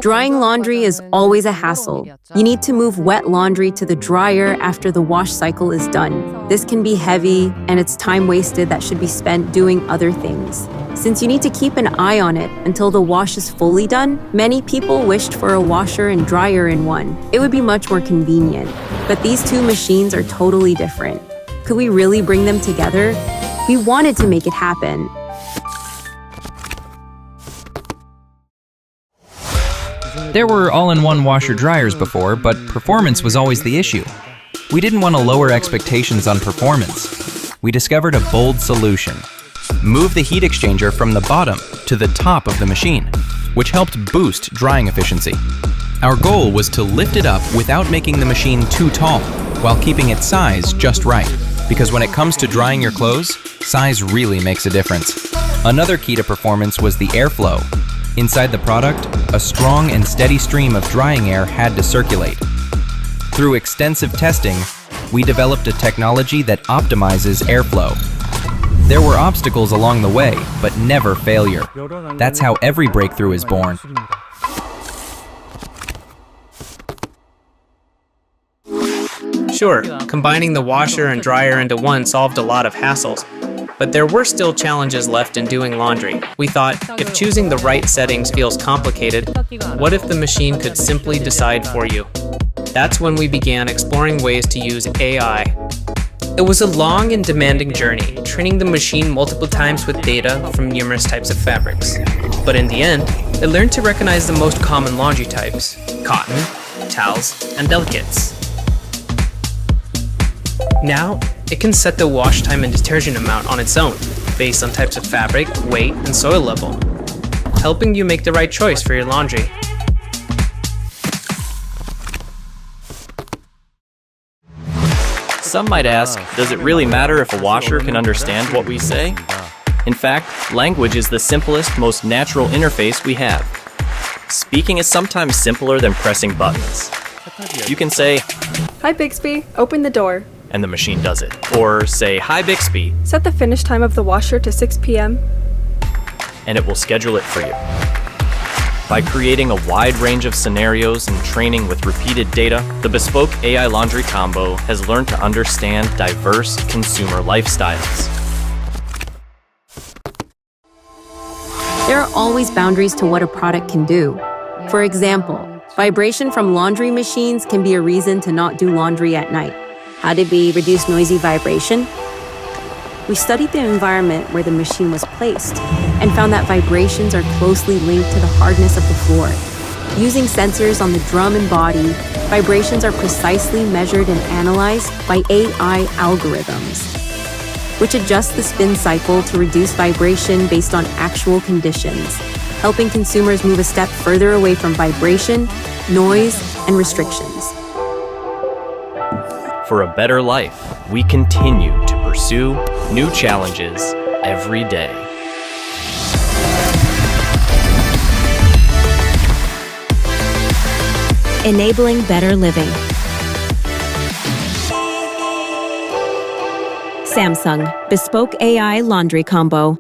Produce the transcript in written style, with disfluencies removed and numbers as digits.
Drying laundry is always a hassle. You need to move wet laundry to the dryer after the wash cycle is done. This can be heavy, and it's time wasted that should be spent doing other things. Since you need to keep an eye on it until the wash is fully done, many people wished for a washer and dryer in one. It would be much more convenient. But these two machines are totally different. Could we really bring them together? We wanted to make it happen. There were all-in-one washer-dryers before, but performance was always the issue. We didn't want to lower expectations on performance. We discovered a bold solution. Move the heat exchanger from the bottom to the top of the machine, which helped boost drying efficiency. Our goal was to lift it up without making the machine too tall, while keeping its size just right. Because when it comes to drying your clothes, size really makes a difference. Another key to performance was the airflow. Inside the product, a strong and steady stream of drying air had to circulate. Through extensive testing, we developed a technology that optimizes airflow. There were obstacles along the way, but never failure. That's how every breakthrough is born. Sure, combining the washer and dryer into one solved a lot of hassles, but there were still challenges left in doing laundry. We thought, if choosing the right settings feels complicated, what if the machine could simply decide for you? That's when we began exploring ways to use AI. It was a long and demanding journey, training the machine multiple times with data from numerous types of fabrics. But in the end, it learned to recognize the most common laundry types: cotton, towels, and delicates. Now, it can set the wash time and detergent amount on its own, based on types of fabric, weight, and soil level, helping you make the right choice for your laundry. Some might ask, does it really matter if a washer can understand what we say? In fact, language is the simplest, most natural interface we have. Speaking is sometimes simpler than pressing buttons. You can say, "Hi Bixby, open the door." And the machine does it. Or say, "Hi Bixby," Set the finish time of the washer to 6 p.m. and it will schedule it for you. By creating a wide range of scenarios and training with repeated data, the Bespoke AI Laundry Combo has learned to understand diverse consumer lifestyles. There are always boundaries to what a product can do. For example, vibration from laundry machines can be a reason to not do laundry at night. How did we reduce noisy vibration? We studied the environment where the machine was placed and found that vibrations are closely linked to the hardness of the floor. Using sensors on the drum and body, vibrations are precisely measured and analyzed by AI algorithms, which adjust the spin cycle to reduce vibration based on actual conditions, helping consumers move a step further away from vibration, noise, and restrictions. For a better life, we continue to pursue new challenges every day. Enabling better living. Samsung Bespoke AI Laundry Combo.